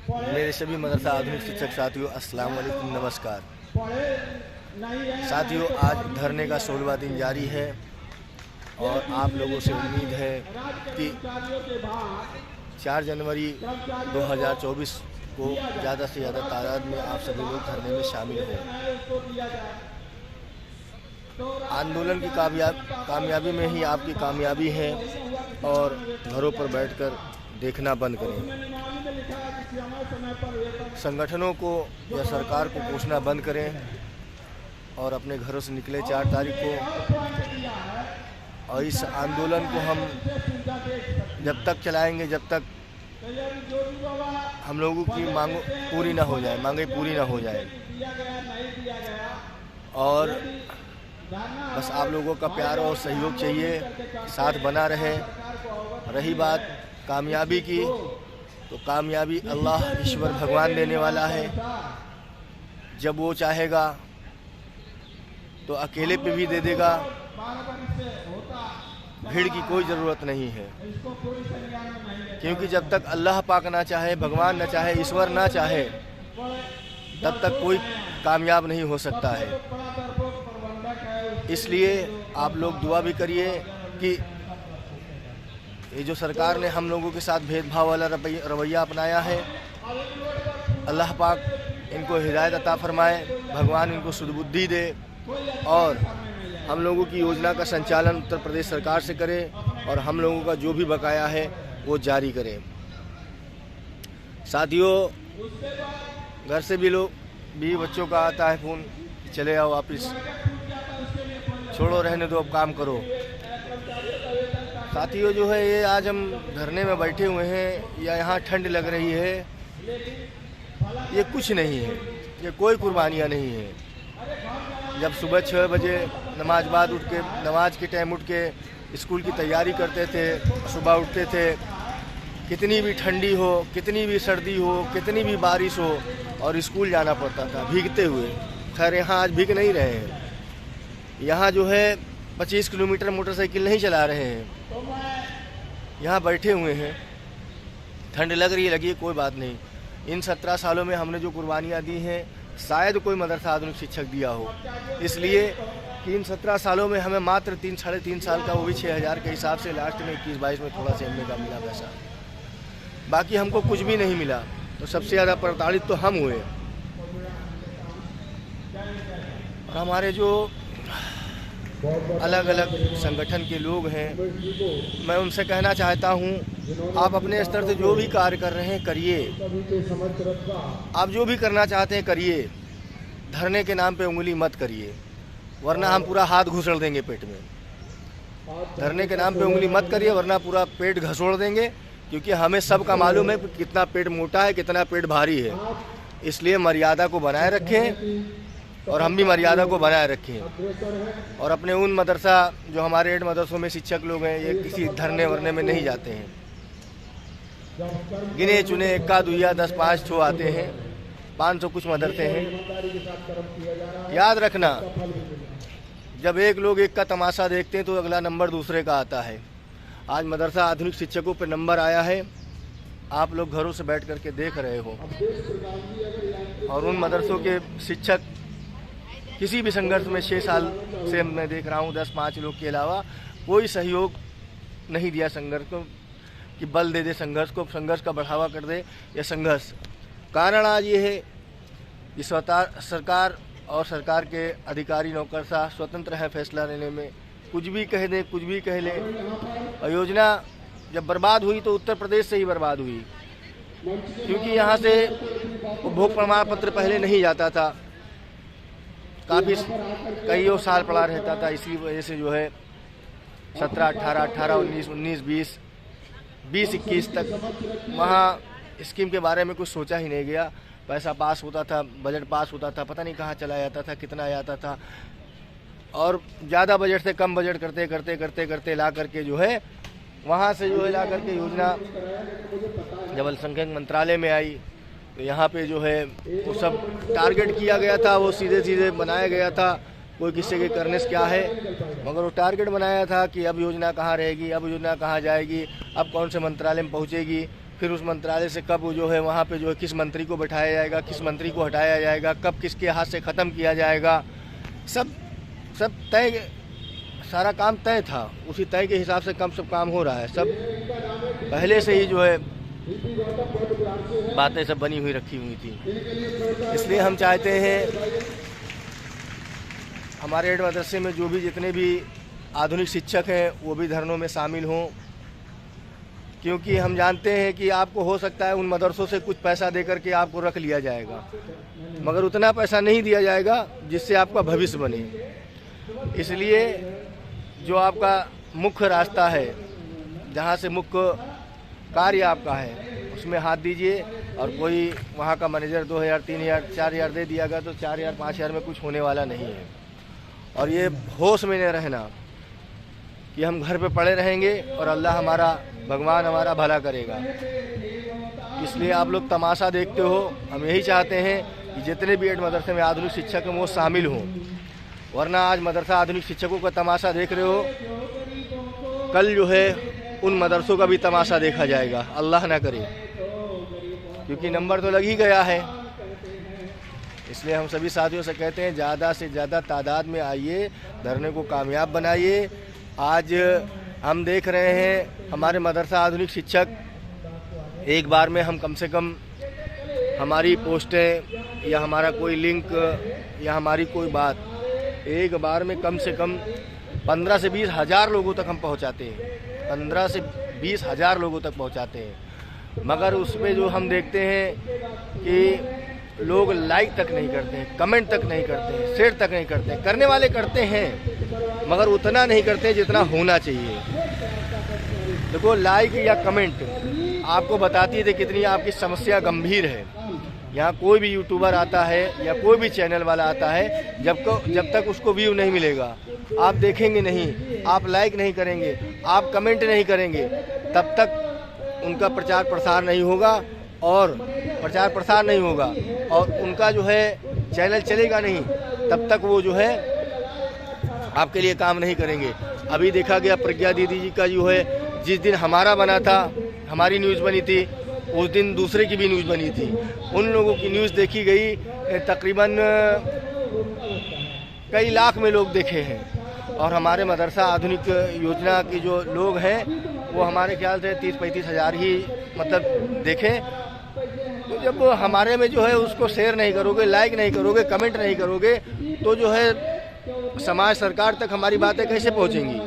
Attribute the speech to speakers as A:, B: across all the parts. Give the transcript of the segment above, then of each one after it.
A: मेरे सभी मदरसा आधुनिक शिक्षक साथियों, अस्सलाम वालेकुम, नमस्कार। साथियों, आज धरने का 16वां दिन जारी है और आप लोगों से उम्मीद है कि 4 जनवरी 2024 को ज़्यादा से ज़्यादा तादाद में आप सभी लोग धरने में शामिल हों। आंदोलन की कामयाबी में ही आपकी कामयाबी है और घरों पर बैठकर देखना बंद करें। संगठनों को या सरकार को कोसना बंद करें और अपने घरों से निकले 4 तारीख को। और इस आंदोलन को हम जब तक चलाएंगे जब तक हम लोगों की मांगें पूरी ना हो जाए। और बस आप लोगों का प्यार और सहयोग चाहिए, साथ बना रहे। रही बात कामयाबी की, तो कामयाबी अल्लाह ईश्वर भगवान देने वाला है। जब वो चाहेगा तो अकेले पे भी दे देगा। भीड़ की कोई ज़रूरत नहीं है, क्योंकि जब तक अल्लाह पाक ना चाहे, भगवान ना चाहे, ईश्वर ना चाहे, तब तक कोई कामयाब नहीं हो सकता है। इसलिए आप लोग दुआ भी करिए कि ये जो सरकार ने हम लोगों के साथ भेदभाव वाला रवैया अपनाया है, अल्लाह पाक इनको हिदायत अता फरमाए, भगवान इनको सुदबुद्धि दे और हम लोगों की योजना का संचालन उत्तर प्रदेश सरकार से करे और हम लोगों का जो भी बकाया है वो जारी करें। साथियों, घर से भी बच्चों का आता है फ़ोन, चले आओ वापस, छोड़ो रहने दो, अब काम करो। साथियों, जो है ये आज हम धरने में बैठे हुए हैं या यहाँ ठंड लग रही है, ये कुछ नहीं है, ये कोई कुर्बानियाँ नहीं है। जब सुबह 6 बजे नमाज के टाइम उठ के स्कूल की तैयारी करते थे, सुबह उठते थे, कितनी भी ठंडी हो, कितनी भी सर्दी हो, कितनी भी बारिश हो, और स्कूल जाना पड़ता था भीगते हुए। खैर यहाँ आज भीग नहीं रहे हैं, यहाँ जो है 25 किलोमीटर मोटरसाइकिल नहीं चला रहे हैं, यहाँ बैठे हुए हैं। ठंड लग रही है, लगी, कोई बात नहीं। इन 17 सालों में हमने जो कुर्बानियाँ दी हैं, शायद कोई मदरसा आधुनिक शिक्षक दिया हो, इसलिए कि इन 17 सालों में हमें मात्र 3-3.5 साल का, वो भी 6,000 के हिसाब से, लास्ट में 21-22 में थोड़ा सा एमए का मिला पैसा, बाकी हमको कुछ भी नहीं मिला। तो सबसे ज़्यादा प्रताड़ित तो हम हुए। और हमारे जो अलग अलग संगठन के लोग हैं, मैं उनसे कहना चाहता हूं, आप अपने स्तर से जो भी कार्य कर रहे हैं करिए, आप जो भी करना चाहते हैं करिए, धरने के नाम पे उंगली मत करिए, वरना हम पूरा हाथ घुसड़ देंगे पेट में। धरने के नाम पे उंगली मत करिए, वरना पूरा पेट घसोड़ देंगे, क्योंकि हमें सबका मालूम है कितना पेट मोटा है, कितना पेट भारी है। इसलिए मर्यादा को बनाए रखें और हम भी मर्यादा को बनाए रखें। और अपने उन मदरसा जो हमारे 8 मदरसों में शिक्षक लोग हैं, ये किसी धरने वरने में नहीं जाते हैं। गिने चुने 1-2 10-5 ठो आते हैं, 500 कुछ मदरसे हैं। याद रखना, जब एक लोग एक का तमाशा देखते हैं तो अगला नंबर दूसरे का आता है। आज मदरसा आधुनिक शिक्षकों पर नंबर आया है, आप लोग घरों से बैठ करके देख रहे हो। और उन मदरसों के शिक्षक किसी भी संघर्ष में 6 साल से मैं देख रहा हूँ, 10-5 लोग के अलावा कोई सहयोग नहीं दिया संघर्ष को, कि बल दे दे संघर्ष को, संघर्ष का बढ़ावा कर दे या संघर्ष। कारण आज ये है कि सरकार और सरकार के अधिकारी नौकरशाह स्वतंत्र हैं फैसला लेने में, कुछ भी कह दे, कुछ भी कह ले। और योजना जब बर्बाद हुई तो उत्तर प्रदेश से ही बर्बाद हुई, क्योंकि यहाँ से उपभोग प्रमाण पत्र पहले नहीं जाता था, काफ़ी कई साल पड़ा रहता था। इसी वजह से जो है 17, 18, 19, 20, 21 तक वहाँ स्कीम के बारे में कुछ सोचा ही नहीं गया। पैसा पास होता था, बजट पास होता था, पता नहीं कहाँ चला जाता था, कितना आता था, और ज़्यादा बजट से कम बजट करते ला करके जो है वहाँ से जो है ला करके योजना जब अल्पसंख्यक मंत्रालय में आई तो यहाँ पे जो है वो सब टारगेट किया गया था, वो सीधे बनाया गया था, कोई किसी के करने से क्या है, मगर वो टारगेट बनाया था कि अब योजना कहाँ रहेगी, अब योजना कहाँ जाएगी, अब कौन से मंत्रालय में पहुँचेगी। फिर उस मंत्रालय से कब जो है वहाँ पे जो है किस मंत्री को बैठाया जाएगा, किस मंत्री को हटाया जाएगा, कब किसके हाथ से ख़त्म किया जाएगा, सब तय, सारा काम तय था। उसी तय के हिसाब से सब काम हो रहा है। सब पहले से ही जो है बातें सब बनी हुई रखी हुई थी। इसलिए हम चाहते हैं हमारे एड मदरसे में जो भी जितने भी आधुनिक शिक्षक हैं वो भी धरनों में शामिल हों, क्योंकि हम जानते हैं कि आपको हो सकता है उन मदरसों से कुछ पैसा दे करके आपको रख लिया जाएगा, मगर उतना पैसा नहीं दिया जाएगा जिससे आपका भविष्य बने। इसलिए जो आपका मुख्य रास्ता है, जहाँ से मुख्य कार्य आपका है, उसमें हाथ दीजिए। और कोई वहाँ का मैनेजर 2000, 3000, 4000 दे दिया गया तो 4000, 5000 में कुछ होने वाला नहीं है। और ये होश में नहीं रहना कि हम घर पे पड़े रहेंगे और अल्लाह हमारा, भगवान हमारा भला करेगा। इसलिए आप लोग तमाशा देखते हो। हम यही चाहते हैं कि जितने भी एड मदरसे में आधुनिक शिक्षक हैं वो शामिल हों, वरना आज मदरसा आधुनिक शिक्षकों का तमाशा देख रहे हो, कल जो है उन मदरसों का भी तमाशा देखा जाएगा, अल्लाह ना करे, क्योंकि नंबर तो लग ही गया है। इसलिए हम सभी साथियों से कहते हैं ज़्यादा से ज़्यादा तादाद में आइए, धरने को कामयाब बनाइए। आज हम देख रहे हैं हमारे मदरसा आधुनिक शिक्षक, एक बार में हम कम से कम हमारी पोस्टें या हमारा कोई लिंक या हमारी कोई बात, एक बार में कम से कम 15 से 20 हज़ार लोगों तक हम पहुंचाते हैं, 15 से 20 हज़ार लोगों तक पहुंचाते हैं। मगर उसमें जो हम देखते हैं कि लोग लाइक तक नहीं करते हैं, कमेंट तक नहीं करते हैं, शेयर तक नहीं करते हैं। करने वाले करते हैं मगर उतना नहीं करते जितना होना चाहिए। देखो, लाइक या कमेंट आपको बताती है कितनी आपकी समस्या गंभीर है। यहाँ कोई भी यूट्यूबर आता है या कोई भी चैनल वाला आता है, जब तक उसको व्यू नहीं मिलेगा, आप देखेंगे नहीं, आप लाइक नहीं करेंगे, आप कमेंट नहीं करेंगे, तब तक उनका प्रचार प्रसार नहीं होगा और उनका जो है चैनल चलेगा नहीं, तब तक वो जो है आपके लिए काम नहीं करेंगे। अभी देखा गया प्रज्ञा दीदी जी का जो है, जिस दिन हमारा बना था, हमारी न्यूज़ बनी थी, उस दिन दूसरे की भी न्यूज़ बनी थी। उन लोगों की न्यूज़ देखी गई, तकरीबन कई लाख में लोग देखे हैं। और हमारे मदरसा आधुनिक योजना के जो लोग हैं वो हमारे ख्याल से 30-35 हज़ार ही मतलब देखें। तो जब हमारे में जो है उसको शेयर नहीं करोगे, लाइक नहीं करोगे, कमेंट नहीं करोगे, तो जो है समाज, सरकार तक हमारी बातें कैसे पहुंचेंगी।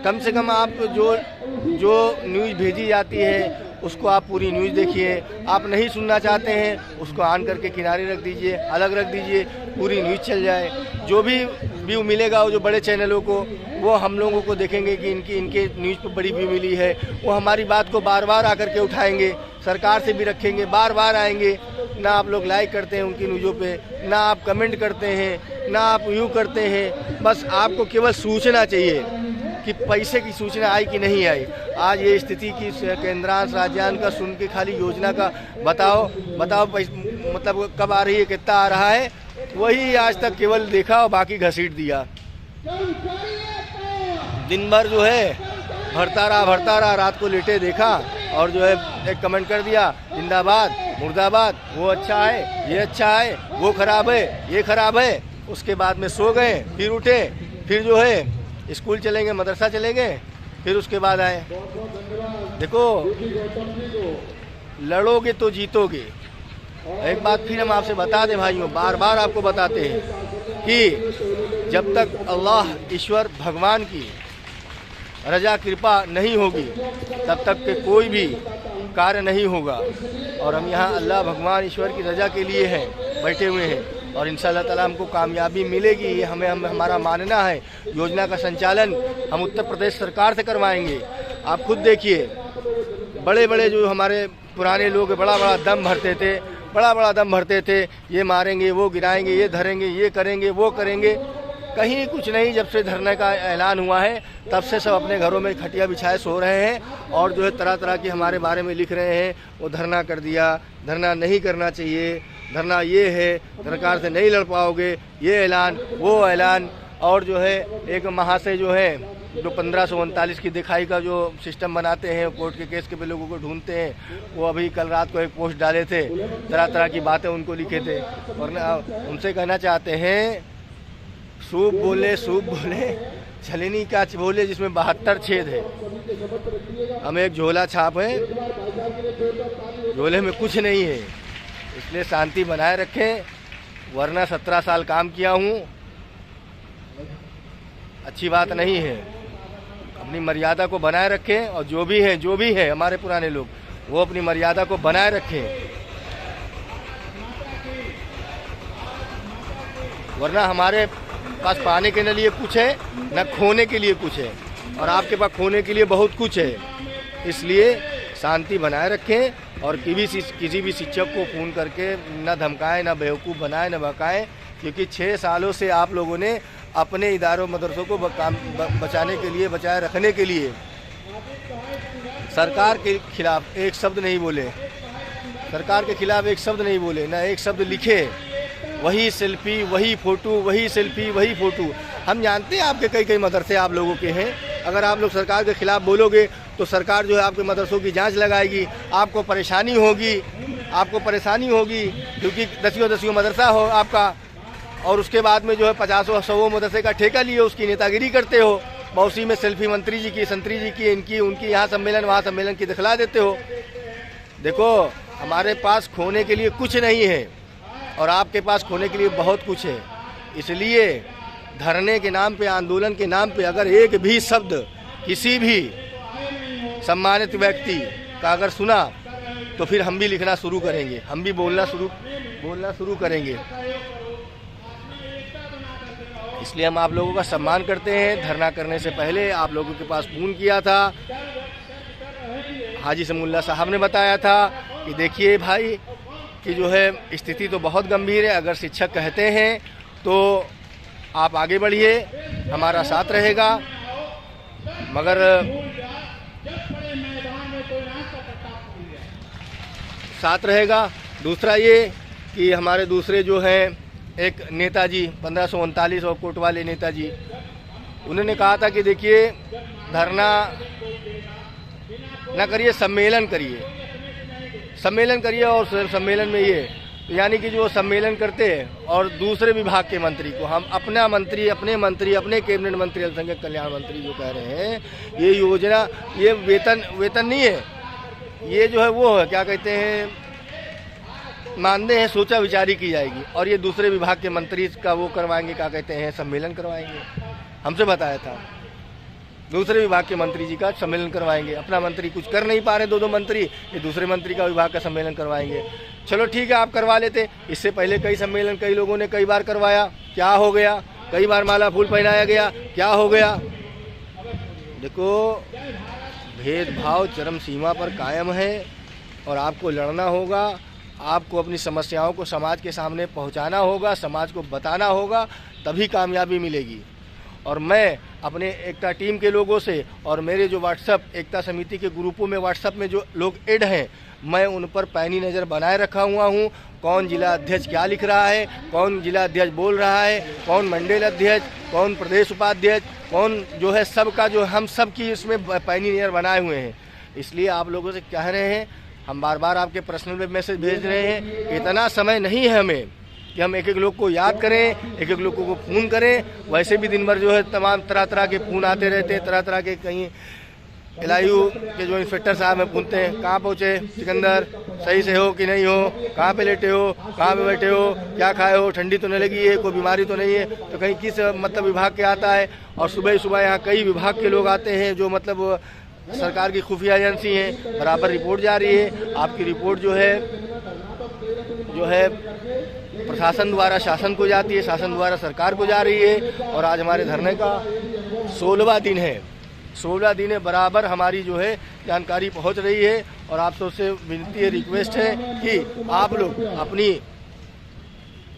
A: कम से कम आप जो न्यूज़ भेजी जाती है उसको आप पूरी न्यूज़ देखिए। आप नहीं सुनना चाहते हैं उसको ऑन करके किनारे रख दीजिए, अलग रख दीजिए, पूरी न्यूज़ चल जाए। जो भी व्यू मिलेगा वो जो बड़े चैनलों को, वो हम लोगों को देखेंगे कि इनके न्यूज़ पर बड़ी व्यू मिली है, वो हमारी बात को बार बार आकर के उठाएंगे, सरकार से भी रखेंगे, बार बार आएंगे। ना आप लोग लाइक करते हैं उनकी न्यूज़ों पे, ना आप कमेंट करते हैं, ना आप व्यू करते हैं। बस आपको केवल सूचना चाहिए कि पैसे की सूचना आई कि नहीं आई। आज ये स्थिति की केंद्रांश राज्यांश का सुन के खाली योजना का बताओ मतलब कब आ रही है, कितना आ रहा है, वही आज तक केवल देखा और बाकी घसीट दिया। दिन भर जो है भरता रहा, रात को लेटे देखा और जो है एक कमेंट कर दिया, जिंदाबाद, मुर्दाबाद, वो अच्छा है, ये अच्छा है, वो खराब है, ये खराब है। उसके बाद में सो गए, फिर उठे, फिर जो है स्कूल चलेंगे, मदरसा चलेंगे, फिर उसके बाद आए। देखो, लड़ोगे तो जीतोगे। एक बात फिर हम आपसे बता दें भाइयों, बार बार आपको बताते हैं कि जब तक अल्लाह, ईश्वर, भगवान की रजा कृपा नहीं होगी तब तक के कोई भी कार्य नहीं होगा। और हम यहाँ अल्लाह, भगवान, ईश्वर की रजा के लिए हैं, बैठे हुए हैं और इंशाअल्लाह ताला हमको कामयाबी मिलेगी, ये हमारा मानना है। योजना का संचालन हम उत्तर प्रदेश सरकार से करवाएंगे। आप खुद देखिए, बड़े बड़े जो हमारे पुराने लोग बड़ा बड़ा दम भरते थे, ये मारेंगे, वो गिराएंगे, ये धरेंगे, ये करेंगे, वो करेंगे। कहीं कुछ नहीं। जब से धरने का ऐलान हुआ है तब से सब अपने घरों में खटिया बिछाए सो रहे हैं और जो है तरह तरह की हमारे बारे में लिख रहे हैं। वो धरना कर दिया, धरना नहीं करना चाहिए, धरना ये है, सरकार से नहीं लड़ पाओगे, ये ऐलान, वो ऐलान। और जो है एक महाशय जो है जो 1539 की दिखाई का जो सिस्टम बनाते हैं, कोर्ट के केस के पे लोगों को ढूंढते हैं, वो अभी कल रात को एक पोस्ट डाले थे, तरह तरह की बातें उनको लिखे थे। और उनसे कहना चाहते हैं, सूप बोले छलनी का बोले जिसमें 72 छेद है। हम एक झोला छाप है, झोले में कुछ नहीं है। इसलिए शांति बनाए रखें, वरना 17 साल काम किया हूँ, अच्छी बात नहीं है। अपनी मर्यादा को बनाए रखें और जो भी है हमारे पुराने लोग, वो अपनी मर्यादा को बनाए रखें, वरना हमारे पास पाने के लिए कुछ है न खोने के लिए कुछ है, और आपके पास खोने के लिए बहुत कुछ है। इसलिए शांति बनाए रखें और किसी भी शिक्षक को फ़ोन करके न धमकाएं, न बेवकूफ़ बनाएं, न बहकाएं, क्योंकि 6 सालों से आप लोगों ने अपने इदारों मदरसों को बचाने के लिए, बचाए रखने के लिए सरकार के खिलाफ एक शब्द नहीं बोले, सरकार के खिलाफ एक शब्द नहीं बोले, ना एक शब्द लिखे। वही सेल्फी, वही फ़ोटो, वही सेल्फी, वही फ़ोटो। हम जानते हैं आपके कई मदरसे आप लोगों के हैं। अगर आप लोग सरकार के खिलाफ बोलोगे तो सरकार जो है आपके मदरसों की जांच लगाएगी, आपको परेशानी होगी, क्योंकि दसियों मदरसा हो आपका, और उसके बाद में जो है 50-100 मदरसे का ठेका लिए उसकी नेतागिरी करते हो। मौसी में सेल्फी मंत्री जी की, संतरी जी की, इनकी उनकी, यहाँ सम्मेलन वहाँ सम्मेलन की दिखला देते हो। देखो, हमारे पास खोने के लिए कुछ नहीं है और आपके पास खोने के लिए बहुत कुछ है। इसलिए धरने के नाम पे, आंदोलन के नाम पे अगर एक भी शब्द किसी भी सम्मानित व्यक्ति का अगर सुना तो फिर हम भी लिखना शुरू करेंगे, हम भी बोलना शुरू करेंगे। इसलिए हम आप लोगों का सम्मान करते हैं। धरना करने से पहले आप लोगों के पास फ़ोन किया था, हाजी समउल्लाह साहब ने बताया था कि देखिए भाई कि जो है स्थिति तो बहुत गंभीर है, अगर शिक्षक कहते हैं तो आप आगे बढ़िए, हमारा साथ रहेगा। मगर साथ रहेगा। दूसरा ये कि हमारे दूसरे जो हैं एक नेताजी 1539 और कोट वाले नेताजी, उन्होंने कहा था कि देखिए धरना ना करिए, सम्मेलन करिए और सम्मेलन में ये तो यानी कि जो सम्मेलन करते हैं और दूसरे विभाग के मंत्री को हम अपने कैबिनेट मंत्री, अल्पसंख्यक कल्याण मंत्री जो कह रहे हैं, ये योजना, ये वेतन नहीं है, ये जो है वो है, क्या कहते हैं, मानदेय है, सोचा विचारी की जाएगी। और ये दूसरे विभाग के मंत्री का वो करवाएंगे, क्या कहते हैं, सम्मेलन करवाएंगे। हमसे बताया था दूसरे विभाग के मंत्री जी का सम्मेलन करवाएंगे। अपना मंत्री कुछ कर नहीं पा रहे, दो मंत्री, ये दूसरे मंत्री का विभाग का सम्मेलन करवाएंगे। चलो ठीक है, आप करवा लेते। इससे पहले कई सम्मेलन कई लोगों ने कई बार करवाया, क्या हो गया? कई बार माला फूल पहनाया गया, क्या हो गया? देखो, भेदभाव चरम सीमा पर कायम है और आपको लड़ना होगा, आपको अपनी समस्याओं को समाज के सामने पहुंचाना होगा, समाज को बताना होगा, तभी कामयाबी मिलेगी। और मैं अपने एकता टीम के लोगों से और मेरे जो व्हाट्सएप एकता समिति के ग्रुपों में व्हाट्सएप में जो लोग ऐड हैं, मैं उन पर पैनी नज़र बनाए रखा हुआ हूँ। कौन जिला अध्यक्ष क्या लिख रहा है, कौन जिला अध्यक्ष बोल रहा है, कौन मंडल अध्यक्ष, कौन प्रदेश उपाध्यक्ष, कौन जो है, सबका जो हम सब की इसमें पैनी नज़र बनाए हुए हैं। इसलिए आप लोगों से कह रहे हैं, हम बार बार आपके पर्सनल मैसेज भेज रहे हैं, इतना समय नहीं है हमें कि हम एक एक लोग को याद करें, एक एक लोगों को फ़ोन करें। वैसे भी दिन भर जो है तमाम तरह के फ़ोन आते रहते हैं, तरह के। कहीं LIU के जो इंस्पेक्टर साहब में पूछते हैं, कहाँ पहुँचे सिकंदर, सही से हो कि नहीं हो, कहाँ पे लेटे हो, कहाँ पे बैठे हो, क्या खाए हो, ठंडी तो नहीं लगी है, कोई बीमारी तो नहीं है। तो कहीं किस मतलब विभाग के आता है। और सुबह यहाँ कई विभाग के लोग आते हैं जो मतलब सरकार की खुफिया एजेंसी हैं, बराबर रिपोर्ट जा रही है। आपकी रिपोर्ट जो है प्रशासन द्वारा शासन को जाती है, शासन द्वारा सरकार को जा रही है। और आज हमारे धरने का 16वां दिन है, 16 दिन है, बराबर हमारी जो है जानकारी पहुंच रही है। और आप सबसे विनती है, रिक्वेस्ट है कि आप लोग अपनी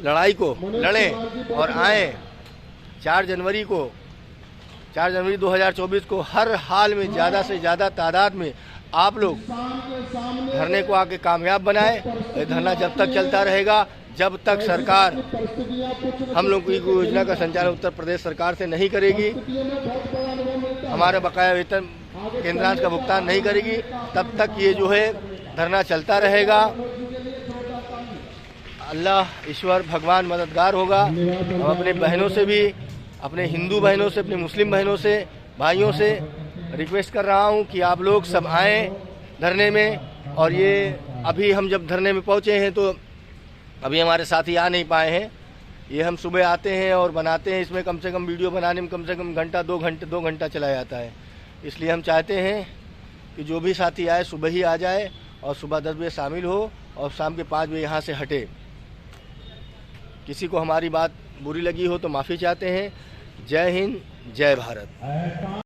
A: लड़ाई को लड़ें और आएँ। 4 जनवरी 2024 को हर हाल में ज़्यादा से ज़्यादा तादाद में आप लोग धरने को आके कामयाब बनाएं। धरना जब तक चलता रहेगा, जब तक सरकार हम लोग की योजना का संचालन उत्तर प्रदेश सरकार से नहीं करेगी, हमारा बकाया वेतन केंद्रांश का भुगतान नहीं करेगी, तब तक ये जो है धरना चलता रहेगा। अल्लाह ईश्वर भगवान मददगार होगा। हम अपने बहनों से भी, अपने हिंदू बहनों से, अपने मुस्लिम बहनों से, भाइयों से रिक्वेस्ट कर रहा हूँ कि आप लोग सब आएँ धरने में। और ये अभी हम जब धरने में पहुँचे हैं तो अभी हमारे साथी आ नहीं पाए हैं। ये हम सुबह आते हैं और बनाते हैं, इसमें कम से कम वीडियो बनाने में कम से कम घंटा 2 घंटा चला जाता है। इसलिए हम चाहते हैं कि जो भी साथी आए सुबह ही आ जाए और सुबह 10 बजे शामिल हो और शाम के 5 बजे यहाँ से हटे। किसी को हमारी बात बुरी लगी हो तो माफ़ी चाहते हैं। जय हिंद, जय भारत।